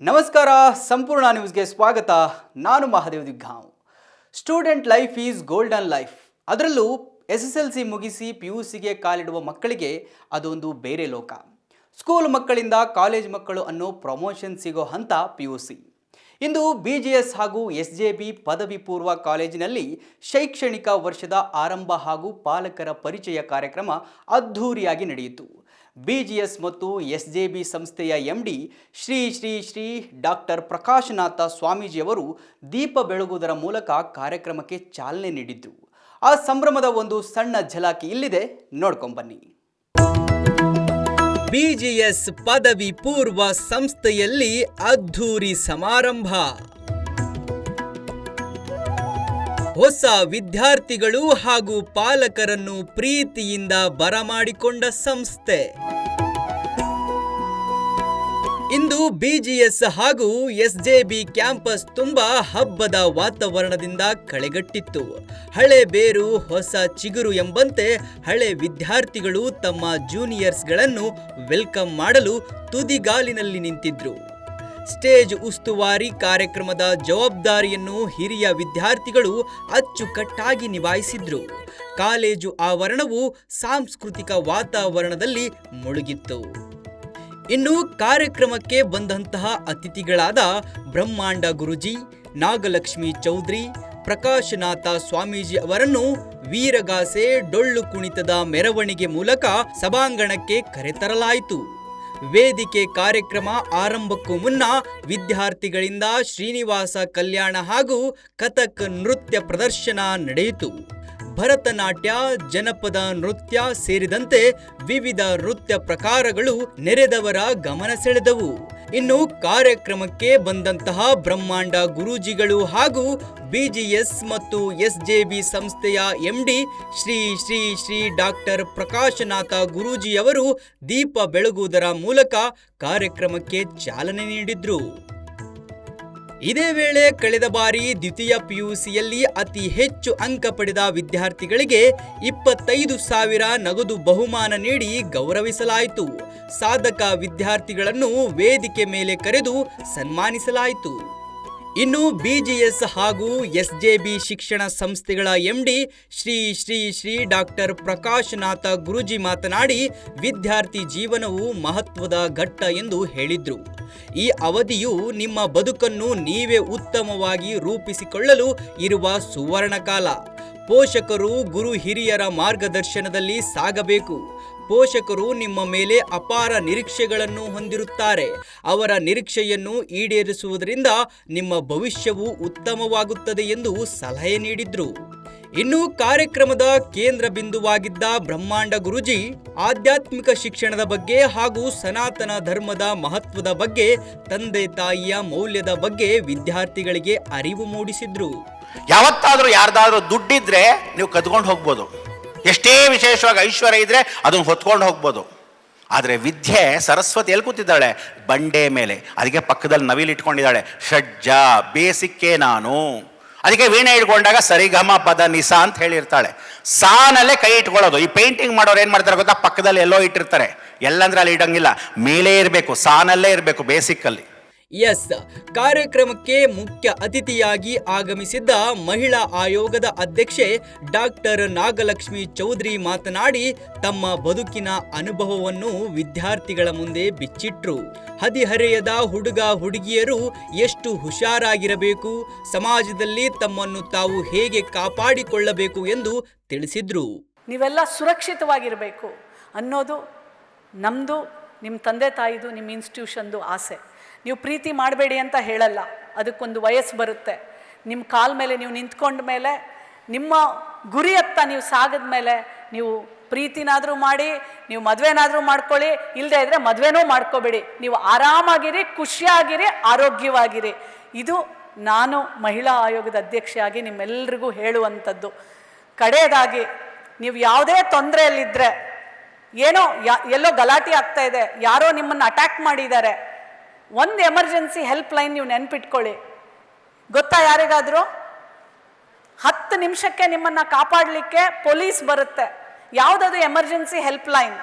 ನಮಸ್ಕಾರ, ಸಂಪೂರ್ಣ ನ್ಯೂಸ್ಗೆ ಸ್ವಾಗತ. ನಾನು Mahadev Diggaon. Student life is golden life. ಅದರಲ್ಲೂ SSLC ಮುಗಿಸಿ PUCಗೆ ಕಾಲಿಡುವ ಮಕ್ಕಳಿಗೆ ಅದೊಂದು ಬೇರೆ ಲೋಕ. ಸ್ಕೂಲ್ ಮಕ್ಕಳಿಂದ ಕಾಲೇಜ್ ಮಕ್ಕಳು ಅನ್ನೋ ಪ್ರಮೋಷನ್ ಸಿಗೋ ಹಂತ PUC. ಇಂದು BGS ಹಾಗೂ SJB ಪದವಿ ಪೂರ್ವ ಕಾಲೇಜಿನಲ್ಲಿ ಶೈಕ್ಷಣಿಕ ವರ್ಷದ ಆರಂಭ ಹಾಗೂ ಪಾಲಕರ ಪರಿಚಯ ಕಾರ್ಯಕ್ರಮ ಅದ್ಧೂರಿಯಾಗಿ ನಡೆಯಿತು. BGS ಮತ್ತು SJB ಸಂಸ್ಥೆಯ MD ಶ್ರೀ ಶ್ರೀ ಶ್ರೀ ಡಾಕ್ಟರ್ ಪ್ರಕಾಶನಾಥ ಸ್ವಾಮೀಜಿಯವರು ದೀಪ ಬೆಳಗುವುದರ ಮೂಲಕ ಕಾರ್ಯಕ್ರಮಕ್ಕೆ ಚಾಲನೆ ನೀಡಿದ್ರು. ಆ ಸಂಭ್ರಮದ ಒಂದು ಸಣ್ಣ ಝಲಕಿ ಇಲ್ಲಿದೆ, ನೋಡ್ಕೊಂಬನ್ನಿ. BGS ಪದವಿ ಪೂರ್ವ ಸಂಸ್ಥೆಯಲ್ಲಿ ಅದ್ಧೂರಿ ಸಮಾರಂಭ. ಹೊಸ ವಿದ್ಯಾರ್ಥಿಗಳು ಹಾಗೂ ಪಾಲಕರನ್ನು ಪ್ರೀತಿಯಿಂದ ಬರಮಾಡಿಕೊಂಡ ಸಂಸ್ಥೆ. ಇಂದು BGS ಹಾಗೂ SJB ಕ್ಯಾಂಪಸ್ ತುಂಬಾ ಹಬ್ಬದ ವಾತಾವರಣದಿಂದ ಕಳೆಗಟ್ಟಿತ್ತು. ಹಳೆ ಬೇರು ಹೊಸ ಚಿಗುರು ಎಂಬಂತೆ ಹಳೆ ವಿದ್ಯಾರ್ಥಿಗಳು ತಮ್ಮ ಜೂನಿಯರ್ಸ್ಗಳನ್ನು ವೆಲ್ಕಮ್ ಮಾಡಲು ತುದಿಗಾಲಿನಲ್ಲಿ ನಿಂತಿದ್ರು. ಸ್ಟೇಜ್ ಉಸ್ತುವಾರಿ ಕಾರ್ಯಕ್ರಮದ ಜವಾಬ್ದಾರಿಯನ್ನು ಹಿರಿಯ ವಿದ್ಯಾರ್ಥಿಗಳು ಅಚ್ಚುಕಟ್ಟಾಗಿ ನಿಭಾಯಿಸಿದ್ರು. ಕಾಲೇಜು ಆವರಣವು ಸಾಂಸ್ಕೃತಿಕ ವಾತಾವರಣದಲ್ಲಿ ಮುಳುಗಿತ್ತು. ಇನ್ನು ಕಾರ್ಯಕ್ರಮಕ್ಕೆ ಬಂದಂತಹ ಅತಿಥಿಗಳಾದ ಬ್ರಹ್ಮಾಂಡ ಗುರುಜಿ, ನಾಗಲಕ್ಷ್ಮಿ ಚೌಧರಿ, ಪ್ರಕಾಶನಾಥ ಸ್ವಾಮೀಜಿ ಅವರನ್ನು ವೀರಗಾಸೆ ಡೊಳ್ಳು ಕುಣಿತದ ಮೆರವಣಿಗೆ ಮೂಲಕ ಸಭಾಂಗಣಕ್ಕೆ ಕರೆತರಲಾಯಿತು. ವೇದಿಕೆ ಕಾರ್ಯಕ್ರಮ ಆರಂಭಕ್ಕೂ ಮುನ್ನ ವಿದ್ಯಾರ್ಥಿಗಳಿಂದ ಶ್ರೀನಿವಾಸ ಕಲ್ಯಾಣ ಹಾಗೂ ಕಥಕ್ ನೃತ್ಯ ಪ್ರದರ್ಶನ ನಡೆಯಿತು. ಭರತನಾಟ್ಯ, ಜನಪದ ನೃತ್ಯ ಸೇರಿದಂತೆ ವಿವಿಧ ನೃತ್ಯ ಪ್ರಕಾರಗಳು ನೆರೆದವರ ಗಮನ ಸೆಳೆದವು. ಇನ್ನು ಕಾರ್ಯಕ್ರಮಕ್ಕೆ ಬಂದಂತಹ ಬ್ರಹ್ಮಾಂಡ ಗುರೂಜಿಗಳು ಹಾಗೂ BGS ಮತ್ತು SJB ಸಂಸ್ಥೆಯ MD ಶ್ರೀ ಶ್ರೀ ಶ್ರೀ ಡಾಕ್ಟರ್ ಪ್ರಕಾಶನಾಥ ಗುರೂಜಿಯವರು ದೀಪ ಬೆಳಗುವುದರ ಮೂಲಕ ಕಾರ್ಯಕ್ರಮಕ್ಕೆ ಚಾಲನೆ ನೀಡಿದ್ರು. ಇದೇ ವೇಳೆ ಕಳೆದ ಬಾರಿ ದ್ವಿತೀಯ PUCಯಲ್ಲಿ ಅತಿ ಹೆಚ್ಚು ಅಂಕ ಪಡೆದ ವಿದ್ಯಾರ್ಥಿಗಳಿಗೆ 25,000 ನಗದು ಬಹುಮಾನ ನೀಡಿ ಗೌರವಿಸಲಾಯಿತು. ಸಾಧಕ ವಿದ್ಯಾರ್ಥಿಗಳನ್ನು ವೇದಿಕೆ ಮೇಲೆ ಕರೆದು ಸನ್ಮಾನಿಸಲಾಯಿತು. ಇನ್ನು BGS ಹಾಗೂ SJB ಶಿಕ್ಷಣ ಸಂಸ್ಥೆಗಳ MD ಶ್ರೀ ಶ್ರೀ ಶ್ರೀ ಡಾಕ್ಟರ್ ಪ್ರಕಾಶನಾಥ ಗುರೂಜಿ ಮಾತನಾಡಿ, ವಿದ್ಯಾರ್ಥಿ ಜೀವನವು ಮಹತ್ವದ ಘಟ್ಟ ಎಂದು ಹೇಳಿದ್ರು. ಈ ಅವಧಿಯು ನಿಮ್ಮ ಬದುಕನ್ನು ನೀವೇ ಉತ್ತಮವಾಗಿ ರೂಪಿಸಿಕೊಳ್ಳಲು ಇರುವ ಸುವರ್ಣ ಕಾಲ. ಪೋಷಕರು ಗುರು ಹಿರಿಯರ ಮಾರ್ಗದರ್ಶನದಲ್ಲಿ ಸಾಗಬೇಕು. ಪೋಷಕರು ನಿಮ್ಮ ಮೇಲೆ ಅಪಾರ ನಿರೀಕ್ಷೆಗಳನ್ನು ಹೊಂದಿರುತ್ತಾರೆ. ಅವರ ನಿರೀಕ್ಷೆಯನ್ನು ಈಡೇರಿಸುವುದರಿಂದ ನಿಮ್ಮ ಭವಿಷ್ಯವು ಉತ್ತಮವಾಗುತ್ತದೆ ಎಂದು ಸಲಹೆ ನೀಡಿದ್ರು. ಇನ್ನು ಕಾರ್ಯಕ್ರಮದ ಕೇಂದ್ರ ಬಿಂದುವಾಗಿದ್ದ ಬ್ರಹ್ಮಾಂಡ ಗುರೂಜಿ ಆಧ್ಯಾತ್ಮಿಕ ಶಿಕ್ಷಣದ ಬಗ್ಗೆ ಹಾಗೂ ಸನಾತನ ಧರ್ಮದ ಮಹತ್ವದ ಬಗ್ಗೆ, ತಂದೆ ತಾಯಿಯ ಮೌಲ್ಯದ ಬಗ್ಗೆ ವಿದ್ಯಾರ್ಥಿಗಳಿಗೆ ಅರಿವು ಮೂಡಿಸಿದ್ರು. ಯಾವತ್ತಾದ್ರೂ ಯಾರ್ದಾದ್ರೂ ದುಡ್ಡಿದ್ರೆ ನೀವು ಕದ್ಕೊಂಡು ಹೋಗ್ಬೋದು, ಎಷ್ಟೇ ವಿಶೇಷವಾಗಿ ಐಶ್ವರ್ಯ ಇದ್ರೆ ಅದನ್ನು ಹೊತ್ಕೊಂಡು ಹೋಗ್ಬೋದು. ಆದರೆ ವಿದ್ಯೆ ಸರಸ್ವತಿ ಎಲ್ಲಿ ಕೂತಿದ್ದಾಳೆ? ಬಂಡೆ ಮೇಲೆ. ಅದಕ್ಕೆ ಪಕ್ಕದಲ್ಲಿ ನವಿಲು ಇಟ್ಕೊಂಡಿದ್ದಾಳೆ. ಷಡ್ಜ ಬೇಸಿಕ್ಕೆ ನಾನು. ಅದಕ್ಕೆ ವೀಣೆ ಇಟ್ಕೊಂಡಾಗ ಸರಿಗಮ ಪದ ನಿಸ ಅಂತ ಹೇಳಿರ್ತಾಳೆ. ಸಾನಲ್ಲೇ ಕೈ ಇಟ್ಕೊಳ್ಳೋದು. ಈ ಪೇಂಟಿಂಗ್ ಮಾಡೋರು ಏನು ಮಾಡ್ತಾರೆ ಗೊತ್ತಾ? ಪಕ್ಕದಲ್ಲಿ ಎಲ್ಲೋ ಇಟ್ಟಿರ್ತಾರೆ. ಎಲ್ಲಂದ್ರೆ ಅಲ್ಲಿ ಇಡಂಗಿಲ್ಲ, ಮೇಲೇ ಇರಬೇಕು, ಸಾನಲ್ಲೇ ಇರಬೇಕು, ಬೇಸಿಕ್ಕಲ್ಲಿ. ಕಾರ್ಯಕ್ರಮಕ್ಕೆ ಮುಖ್ಯ ಅತಿಥಿಯಾಗಿ ಆಗಮಿಸಿದ್ದ ಮಹಿಳಾ ಆಯೋಗದ ಅಧ್ಯಕ್ಷೆ ಡಾಕ್ಟರ್ ನಾಗಲಕ್ಷ್ಮಿ ಚೌಧರಿ ಮಾತನಾಡಿ, ತಮ್ಮ ಬದುಕಿನ ಅನುಭವವನ್ನು ವಿದ್ಯಾರ್ಥಿಗಳ ಮುಂದೆ ಬಿಚ್ಚಿಟ್ರು. ಹದಿಹರೆಯದ ಹುಡುಗ ಹುಡುಗಿಯರು ಎಷ್ಟು ಹುಷಾರಾಗಿರಬೇಕು, ಸಮಾಜದಲ್ಲಿ ತಮ್ಮನ್ನು ತಾವು ಹೇಗೆ ಕಾಪಾಡಿಕೊಳ್ಳಬೇಕು ಎಂದು ತಿಳಿಸಿದ್ರು. ನೀವೆಲ್ಲ ಸುರಕ್ಷಿತವಾಗಿರಬೇಕು ಅನ್ನೋದು ನಮ್ಮದು, ನಿಮ್ಮ ತಂದೆ ತಾಯಿದು, ನಿಮ್ಮ ಇನ್ಸ್ಟಿಟ್ಯೂಷನ್ದು ಆಸೆ. ನೀವು ಪ್ರೀತಿ ಮಾಡಬೇಡಿ ಅಂತ ಹೇಳಲ್ಲ, ಅದಕ್ಕೊಂದು ವಯಸ್ಸು ಬರುತ್ತೆ. ನಿಮ್ಮ ಕಾಲ ಮೇಲೆ ನೀವು ನಿಂತ್ಕೊಂಡ ಮೇಲೆ, ನಿಮ್ಮ ಗುರಿಯತ್ತ ನೀವು ಸಾಗದ ಮೇಲೆ, ನೀವು ಪ್ರೀತಿನಾದರೂ ಮಾಡಿ, ನೀವು ಮದುವೆನಾದರೂ ಮಾಡ್ಕೊಳ್ಳಿ, ಇಲ್ಲದೇ ಇದ್ದರೆ ಮದುವೆನೂ ಮಾಡ್ಕೋಬೇಡಿ. ನೀವು ಆರಾಮಾಗಿರಿ, ಖುಷಿಯಾಗಿರಿ, ಆರೋಗ್ಯವಾಗಿರಿ. ಇದು ನಾನು ಮಹಿಳಾ ಆಯೋಗದ ಅಧ್ಯಕ್ಷೆಯಾಗಿ ನಿಮ್ಮೆಲ್ಲರಿಗೂ ಹೇಳುವಂಥದ್ದು. ಕಡೆಯದಾಗಿ, ನೀವು ಯಾವುದೇ ತೊಂದರೆಯಲ್ಲಿದ್ದರೆ, ಏನೋ ಎಲ್ಲೋ ಗಲಾಟೆ ಆಗ್ತಾ ಇದೆ, ಯಾರೋ ನಿಮ್ಮನ್ನು ಅಟ್ಯಾಕ್ ಮಾಡಿದ್ದಾರೆ, ಒಂದು ಎಮರ್ಜೆನ್ಸಿ ಹೆಲ್ಪ್ ಲೈನ್ ನೀವು ನೆನ್ಪಿಟ್ಕೊಳ್ಳಿ. ಗೊತ್ತಾ ಯಾರಿಗಾದರೂ? 10 ನಿಮಿಷಕ್ಕೆ ನಿಮ್ಮನ್ನು ಕಾಪಾಡಲಿಕ್ಕೆ ಪೊಲೀಸ್ ಬರುತ್ತೆ. ಯಾವುದದು ಎಮರ್ಜೆನ್ಸಿ ಹೆಲ್ಪ್ ಲೈನ್?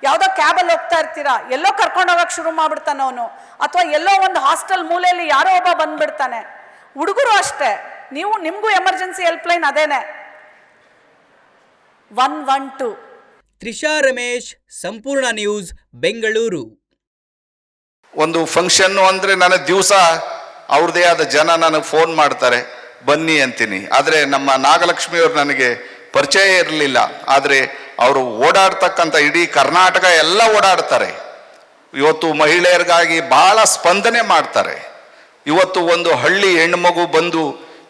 ಯಾವುದೋ ಕ್ಯಾಬಲ್ಲಿ ಹೋಗ್ತಾ ಇರ್ತೀರಾ, ಎಲ್ಲೋ ಕರ್ಕೊಂಡು ಹೋಗಕ್ಕೆ ಶುರು ಮಾಡ್ಬಿಡ್ತಾನೆ ಅವನು, ಅಥವಾ ಎಲ್ಲೋ ಒಂದು ಹಾಸ್ಟೆಲ್ ಮೂಲೆಯಲ್ಲಿ ಯಾರೋ ಒಬ್ಬ ಬಂದ್ಬಿಡ್ತಾನೆ. ಹುಡುಗರು ಅಷ್ಟೇ, ನಿಮಗೂ ಎಮರ್ಜೆನ್ಸಿ ಹೆಲ್ಪ್ಲೈನ್ ಅದೇನೆ 112. ತ್ರಿಷಾ ರಮೇಶ್, ಸಂಪೂರ್ಣ ನ್ಯೂಸ್, ಬೆಂಗಳೂರು. ಒಂದು ಫಂಕ್ಷನ್ನು ಅಂದರೆ ನನಗೆ ದಿವಸ ಅವ್ರದ್ದೇ ಆದ ಜನ ನನಗೆ ಫೋನ್ ಮಾಡ್ತಾರೆ, ಬನ್ನಿ ಅಂತೀನಿ. ಆದರೆ ನಮ್ಮ ನಾಗಲಕ್ಷ್ಮಿಯವರು ನನಗೆ ಪರಿಚಯ ಇರಲಿಲ್ಲ, ಆದರೆ ಅವರು ಓಡಾಡ್ತಕ್ಕಂಥ ಇಡೀ ಕರ್ನಾಟಕ ಎಲ್ಲ ಓಡಾಡ್ತಾರೆ. ಇವತ್ತು ಮಹಿಳೆಯರಿಗಾಗಿ ಭಾಳ ಸ್ಪಂದನೆ ಮಾಡ್ತಾರೆ. ಇವತ್ತು ಒಂದು ಹಳ್ಳಿ ಹೆಣ್ಮಗು ಬಂದು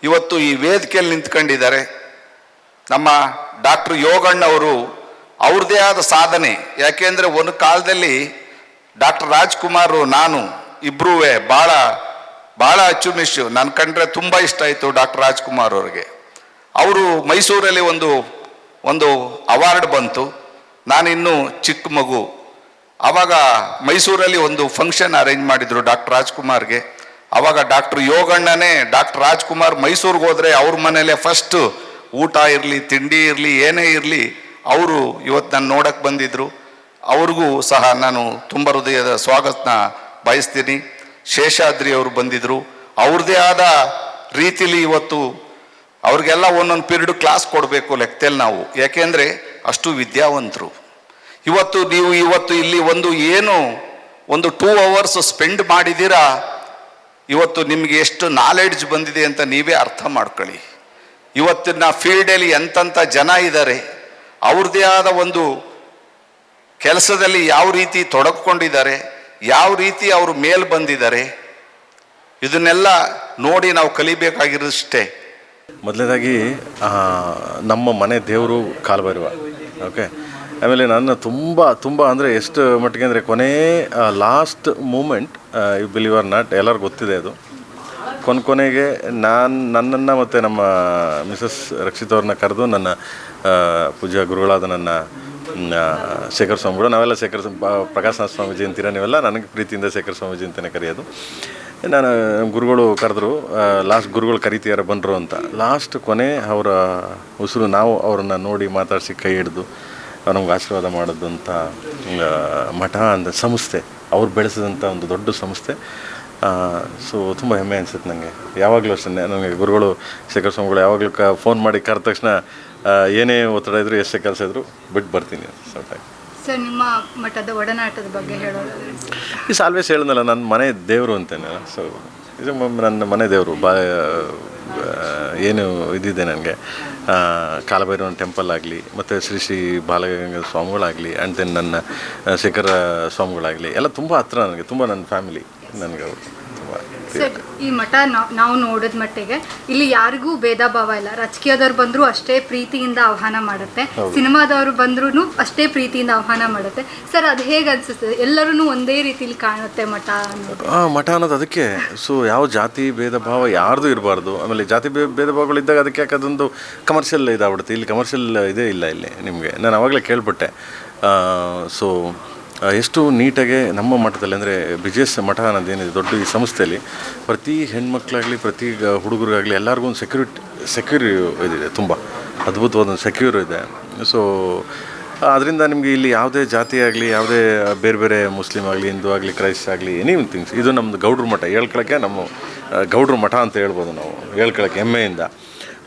ಇವತ್ತು ಈ ವೇದಿಕೆಯಲ್ಲಿ ನಿಂತ್ಕೊಂಡಿದ್ದಾರೆ. ನಮ್ಮ ಡಾಕ್ಟರ್ ಯೋಗಣ್ಣವರು ಅವ್ರದ್ದೇ ಆದ ಸಾಧನೆ. ಯಾಕೆಂದರೆ ಒಂದು ಕಾಲದಲ್ಲಿ ಡಾಕ್ಟರ್ ರಾಜ್ಕುಮಾರ್ ನಾನು ಇಬ್ಬರೂ ಭಾಳ ಭಾಳ ಅಚ್ಚುಮೆಚ್ಚು, ನನ್ನ ಕಂಡ್ರೆ ತುಂಬ ಇಷ್ಟ ಆಯಿತು ಡಾಕ್ಟರ್ ರಾಜ್ಕುಮಾರ್ ಅವ್ರಿಗೆ. ಅವರು ಮೈಸೂರಲ್ಲಿ ಒಂದು ಅವಾರ್ಡ್ ಬಂತು, ನಾನಿನ್ನೂ ಚಿಕ್ಕ ಮಗು. ಆವಾಗ ಮೈಸೂರಲ್ಲಿ ಒಂದು ಫಂಕ್ಷನ್ ಅರೇಂಜ್ ಮಾಡಿದರು ಡಾಕ್ಟರ್ ರಾಜ್ಕುಮಾರ್ಗೆ. ಆವಾಗ ಡಾಕ್ಟರ್ ಯೋಗಣ್ಣನೇ ಡಾಕ್ಟರ್ ರಾಜ್ಕುಮಾರ್ ಮೈಸೂರಿಗೆ ಹೋದರೆ ಅವ್ರ ಮನೇಲೆ ಫಸ್ಟು ಊಟ ಇರಲಿ ತಿಂಡಿ ಇರಲಿ ಏನೇ ಇರಲಿ ಅವರು ಇವತ್ತು ನಾನು ನೋಡಕ್ಕೆ ಬಂದಿದ್ದರು. ಅವ್ರಿಗೂ ಸಹ ನಾನು ತುಂಬ ಹೃದಯದ ಸ್ವಾಗತನ ಬಯಸ್ತೀನಿ. ಶೇಷಾದ್ರಿ ಅವರು ಬಂದಿದ್ದರು, ಅವ್ರದ್ದೇ ಆದ ರೀತಿಲಿ ಇವತ್ತು ಅವ್ರಿಗೆಲ್ಲ ಒಂದೊಂದು ಪೀರಿಯಡ್ ಕ್ಲಾಸ್ ಕೊಡಬೇಕು ಲೆಕ್ಕದಲ್ಲಿ ನಾವು, ಯಾಕೆಂದರೆ ಅಷ್ಟು ವಿದ್ಯಾವಂತರು. ನೀವು ಇಲ್ಲಿ ಒಂದು 2 hours ಸ್ಪೆಂಡ್ ಮಾಡಿದ್ದೀರಾ, ಇವತ್ತು ನಿಮಗೆ ಎಷ್ಟು ನಾಲೆಡ್ಜ್ ಬಂದಿದೆ ಅಂತ ನೀವೇ ಅರ್ಥ ಮಾಡ್ಕೊಳ್ಳಿ. ಇವತ್ತಿನ ಫೀಲ್ಡಲ್ಲಿ ಎಂತೆಂಥ ಜನ ಇದ್ದಾರೆ, ಅವ್ರದ್ದೇ ಆದ ಒಂದು ಕೆಲಸದಲ್ಲಿ ಯಾವ ರೀತಿ ತೊಡಗಿಕೊಂಡಿದ್ದಾರೆ, ಯಾವ ರೀತಿ ಅವರು ಮೇಲ್ ಬಂದಿದ್ದಾರೆ, ಇದನ್ನೆಲ್ಲ ನೋಡಿ ನಾವು ಕಲಿಬೇಕಾಗಿರೋದಷ್ಟೇ. ಮೊದಲನೇದಾಗಿ ನಮ್ಮ ಮನೆ ದೇವರು ಕಾಲಭೈರವ. ಓಕೆ, ಆಮೇಲೆ ನನ್ನ ತುಂಬ ಅಂದರೆ ಎಷ್ಟು ಮಟ್ಟಿಗೆ ಅಂದರೆ ಕೊನೆ last moment, you believe or not, ಎಲ್ಲರಿಗೂ ಗೊತ್ತಿದೆ ಅದು. ಕೊನೆಗೆ ನನ್ನನ್ನು ಮತ್ತು ನಮ್ಮ ಮಿಸಸ್ ರಕ್ಷಿತ್ ಅವ್ರನ್ನ ಕರೆದು ನನ್ನ ಪೂಜಾ ಗುರುಗಳಾದ ನನ್ನ ಶೇಖರ್ ಸ್ವಾಮಿಗಳು, ನಾವೆಲ್ಲ ಪ್ರಕಾಶನಾಥ ಸ್ವಾಮೀಜಿ ಅಂತೀರ ನೀವೆಲ್ಲ, ನನಗೆ ಪ್ರೀತಿಯಿಂದ ಶೇಖರ್ ಸ್ವಾಮೀಜಿ ಅಂತಲೇ ಕರೆಯೋದು. ನಾನು ಗುರುಗಳು ಕರೆದ್ರು, ಲಾಸ್ಟ್ ಗುರುಗಳು ಕರಿತೀಯಾರ ಬಂದರು ಅಂತ. ಲಾಸ್ಟ್ ಕೊನೆ ಅವರ ಉಸಿರು ನಾವು ಅವ್ರನ್ನ ನೋಡಿ ಮಾತಾಡಿಸಿ ಕೈ ಹಿಡಿದು ನಮ್ಗೆ ಆಶೀರ್ವಾದ ಮಾಡೋದಂಥ ಮಠ ಅಂತ ಸಂಸ್ಥೆ, ಅವ್ರು ಬೆಳೆಸಿದಂಥ ಒಂದು ದೊಡ್ಡ ಸಂಸ್ಥೆ. ಸೊ ತುಂಬ ಹೆಮ್ಮೆ ಅನಿಸುತ್ತೆ ನನಗೆ. ಯಾವಾಗಲೂ ಅಷ್ಟೇ, ನನಗೆ ಗುರುಗಳು ಶೇಖರ್ ಸ್ವಾಮಿಗಳು ಯಾವಾಗಲೂ ಫೋನ್ ಮಾಡಿ ಕರೆದ ತಕ್ಷಣ ಏನೇ ಒತ್ತಡ ಇದ್ದರೂ ಎಷ್ಟೇ ಕೆಲಸ ಇದ್ದರೂ ಬಿಟ್ಟು ಬರ್ತೀನಿ ಸ್ವಲ್ಪ. ಸರ್, ನಿಮ್ಮ ಮಠದ ಒಡನಾಟದ ಬಗ್ಗೆ ಹೇಳೋದಾದ್ರೆ? ಈ ಆಲ್ವೇಸ್ ಹೇಳಿದ್ನಲ್ಲ, ನನ್ನ ಮನೆ ದೇವರು ಅಂತೇನೆ. ಸೊ ಇದು ನನ್ನ ಮನೆ ದೇವರು. ಏನು ಇದಿದೆ ನನಗೆ, ಕಾಲಭೈರವನ ಟೆಂಪಲ್ ಆಗಲಿ, ಮತ್ತು ಶ್ರೀ ಶ್ರೀ ಬಾಲಗಂಗಾಧರ ಸ್ವಾಮಿಗಳಾಗಲಿ, ಆ್ಯಂಡ್ ದೆನ್ ನನ್ನ ಶೇಖರ ಸ್ವಾಮಿಗಳಾಗಲಿ ಎಲ್ಲ ತುಂಬ ಹತ್ರ ನನಗೆ, ತುಂಬ ನನ್ನ ಫ್ಯಾಮಿಲಿ ನನಗೆ ಅವರು ತುಂಬ. ಸರ್, ಈ ಮಠ ನಾವು ನೋಡಿದ ಮಟ್ಟಿಗೆ ಇಲ್ಲಿ ಯಾರಿಗೂ ಭೇದ ಭಾವ ಇಲ್ಲ. ರಾಜಕೀಯದವ್ರು ಬಂದರೂ ಅಷ್ಟೇ ಪ್ರೀತಿಯಿಂದ ಆಹ್ವಾನ ಮಾಡುತ್ತೆ, ಸಿನಿಮಾದವರು ಬಂದ್ರೂ ಅಷ್ಟೇ ಪ್ರೀತಿಯಿಂದ ಆಹ್ವಾನ ಮಾಡುತ್ತೆ. ಸರ್, ಅದು ಹೇಗೆ ಅನಿಸುತ್ತೆ? ಎಲ್ಲರೂ ಒಂದೇ ರೀತಿಲಿ ಕಾಣುತ್ತೆ ಮಠ ಅನ್ನೋದು. ಮಠ ಅನ್ನೋದು ಅದಕ್ಕೆ. ಸೊ ಯಾವ ಜಾತಿ ಭೇದ ಭಾವ ಯಾರ್ದು ಇರಬಾರ್ದು. ಆಮೇಲೆ ಜಾತಿ ಭೇದ ಭಾವಗಳಿದ್ದಾಗ ಅದಕ್ಕೆ ಯಾಕೆ ಅದೊಂದು ಕಮರ್ಷಿಯಲ್ ಇದಾಗ್ಬಿಡುತ್ತೆ. ಇಲ್ಲಿ ಕಮರ್ಷಿಯಲ್ ಇದೇ ಇಲ್ಲ ಇಲ್ಲಿ ನಿಮಗೆ. ನಾನು ಆವಾಗಲೇ ಕೇಳ್ಪಟ್ಟೆ. ಸೊ ಎಷ್ಟು ನೀಟಾಗೆ ನಮ್ಮ ಮಠದಲ್ಲಿ, ಅಂದರೆ BJS ಮಠ ಅನ್ನೋದೇನಿದೆ ದೊಡ್ಡ ಈ ಸಂಸ್ಥೆಯಲ್ಲಿ, ಪ್ರತಿ ಹೆಣ್ಮಕ್ಳಾಗಲಿ ಪ್ರತಿ ಹುಡುಗರಿಗಾಗಲಿ ಎಲ್ಲರಿಗೂ ಒಂದು ಸೆಕ್ಯೂರ್ ಇದಿದೆ, ತುಂಬ ಅದ್ಭುತವಾದ ಸೆಕ್ಯೂರ್ ಇದೆ. ಸೊ ಅದರಿಂದ ನಿಮಗೆ ಇಲ್ಲಿ ಯಾವುದೇ ಜಾತಿ ಆಗಲಿ, ಯಾವುದೇ ಬೇರೆ ಮುಸ್ಲಿಮ್ ಆಗಲಿ, ಹಿಂದೂ ಆಗಲಿ, ಕ್ರೈಸ್ಟ್ ಆಗಲಿ, ಎನಿ ಥಿಂಗ್ಸ್, ಇದು ನಮ್ಮದು ಗೌಡ್ರ ಮಠ. ಹೇಳ್ಕೊಳಕ್ಕೆ ನಮ್ಮ ಗೌಡ್ರ ಮಠ ಅಂತ ಹೇಳ್ಬೋದು ನಾವು, ಹೇಳ್ಕೊಳಕ್ಕೆ ಹೆಮ್ಮೆಯಿಂದ.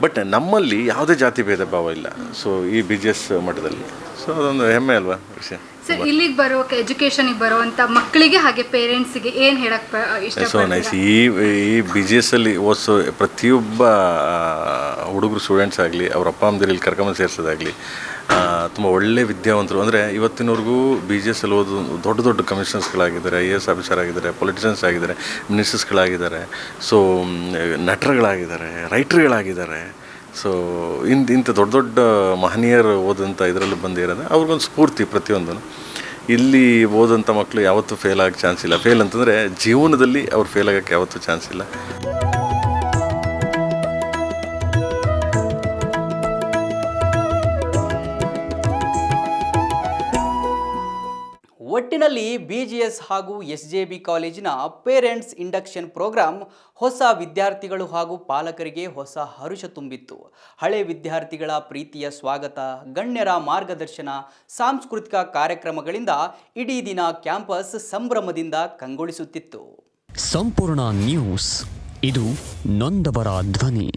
ಬಟ್ ನಮ್ಮಲ್ಲಿ ಯಾವುದೇ ಜಾತಿ ಭೇದ ಭಾವ ಇಲ್ಲ. ಸೊ ಈ BJS ಮಠದಲ್ಲಿ. ಸೊ ಅದೊಂದು ಹೆಮ್ಮೆ ಅಲ್ವಾ ವಿಷಯ. ಸರ್, ಇಲ್ಲಿಗೆ ಬರೋಕೆ ಎಜುಕೇಷನಿಗೆ ಬರೋವಂಥ ಮಕ್ಕಳಿಗೆ ಹಾಗೆ ಪೇರೆಂಟ್ಸಿಗೆ ಏನು ಹೇಳಕ್ಕೆ ಸೊ ನೈಸ್. ಈ BJS ಅಲ್ಲಿ ಓದಿಸೋ ಪ್ರತಿಯೊಬ್ಬ ಹುಡುಗರು ಸ್ಟೂಡೆಂಟ್ಸ್ ಆಗಲಿ, ಅವ್ರ ಅಪ್ಪ ಅಮ್ಮದಿರು ಇಲ್ಲಿ ಕರ್ಕೊಂಬಂದು ಸೇರಿಸೋದಾಗಲಿ, ತುಂಬ ಒಳ್ಳೆ ವಿದ್ಯಾವಂತರು. ಅಂದರೆ ಇವತ್ತಿನವರೆಗೂ BJS ಅಲ್ಲಿ ಓದು ದೊಡ್ಡ ಕಮಿಷನರ್ಸ್ಗಳಾಗಿದ್ದಾರೆ, IAS ಆಫೀಸರ್ ಆಗಿದ್ದಾರೆ, ಪೊಲಿಟಿಷಿಯನ್ಸ್ ಆಗಿದ್ದಾರೆ, ಮಿನಿಸ್ಟರ್ಸ್ಗಳಾಗಿದ್ದಾರೆ, ಸೊ ನಟರುಗಳಾಗಿದ್ದಾರೆ, ರೈಟ್ರುಗಳಾಗಿದ್ದಾರೆ. ಸೊ ಇಂಥ ದೊಡ್ಡ ಮಹನೀಯರು ಓದಂಥ ಇದರಲ್ಲಿ ಬಂದಿರೋದು ಅವ್ರಿಗೊಂದು ಸ್ಫೂರ್ತಿ ಪ್ರತಿಯೊಂದು. ಇಲ್ಲಿ ಓದಂಥ ಮಕ್ಕಳು ಯಾವತ್ತೂ ಫೇಲ್ ಆಗೋಕ್ಕೆ ಚಾನ್ಸ್ ಇಲ್ಲ. ಫೇಲ್ ಅಂತಂದರೆ ಜೀವನದಲ್ಲಿ ಅವ್ರು ಫೇಲ್ ಆಗೋಕ್ಕೆ ಯಾವತ್ತೂ ಚಾನ್ಸ್ ಇಲ್ಲ. ಒಟ್ಟಿನಲ್ಲಿ BGS ಹಾಗೂ SJB ಕಾಲೇಜಿನ ಪೇರೆಂಟ್ಸ್ ಇಂಡಕ್ಷನ್ ಪ್ರೋಗ್ರಾಂ ಹೊಸ ವಿದ್ಯಾರ್ಥಿಗಳು ಹಾಗೂ ಪಾಲಕರಿಗೆ ಹೊಸ ಹರುಷ ತುಂಬಿತ್ತು. ಹಳೆ ವಿದ್ಯಾರ್ಥಿಗಳ ಪ್ರೀತಿಯ ಸ್ವಾಗತ, ಗಣ್ಯರ ಮಾರ್ಗದರ್ಶನ, ಸಾಂಸ್ಕೃತಿಕ ಕಾರ್ಯಕ್ರಮಗಳಿಂದ ಇಡೀ ದಿನ ಕ್ಯಾಂಪಸ್ ಸಂಭ್ರಮದಿಂದ ಕಂಗೊಳಿಸುತ್ತಿತ್ತು. ಸಂಪೂರ್ಣ ನ್ಯೂಸ್, ಇದು ನೊಂದವರ ಧ್ವನಿ.